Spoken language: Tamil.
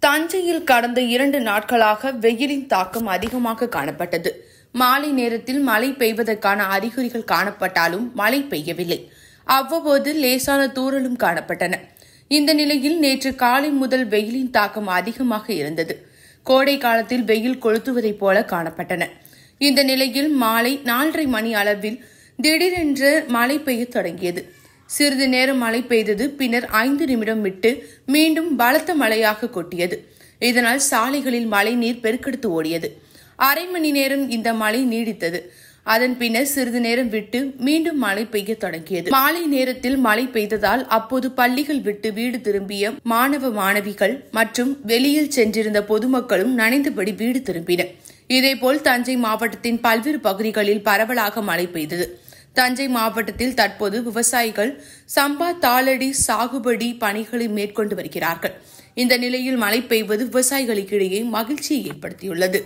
தஞ்சையில் கடந்த 2 நாட்களாக வெயிலின் தாக்கம் அதிகமாக காணப்பட்டது. மாலை நேரத்தில் மழை பெய்வதற்கான அறிகுறிகள் காணப்பட்டாலும் மழை பெய்யவில்லை. அவ்வப்போது லேசான தூறலும் காணப்பட்டன. இந்த நிலையில் நேற்று காலை முதல் வெயிலின் தாக்கம் அதிகமாக இருந்தது. கோடை காலத்தில் வெயில் கொளுத்துவதைப் போல காணப்பட்டன. இந்த நிலையில் மாலை 4:30 மணி அளவில் திடீரென்று மழை பெய்ய தொடங்கியது. சிறிது நேரம் மழை பெய்தது. பின்னர் 5 நிமிடம் விட்டு மீண்டும் பலத்த மழையாக கொட்டியது. இதனால் சாலைகளில் மழை நீர் பெருக்கெடுத்து ஓடியது. அரை மணி நேரம் இந்த மழை நீடித்தது. அதன் பின்னர் சிறிது நேரம் விட்டு மீண்டும் மழை பெய்ய தொடங்கியது. மாலை நேரத்தில் மழை பெய்ததால் அப்போது பள்ளிகள் விட்டு வீடு திரும்பிய மாணவ மாணவிகள் மற்றும் வெளியில் சென்றிருந்த பொதுமக்களும் நனைந்தபடி வீடு திரும்பினர். இதேபோல் தஞ்சை மாவட்டத்தின் பல்வேறு பகுதிகளில் பரவலாக மழை பெய்தது. தஞ்சை மாவட்டத்தில் தற்போது விவசாயிகள் சம்பா தாளடி சாகுபடி பணிகளை மேற்கொண்டு வருகிறார்கள். இந்த நிலையில் மழை பெய்வது விவசாயிகளுக்கிடையே மகிழ்ச்சியை ஏற்படுத்தியுள்ளது.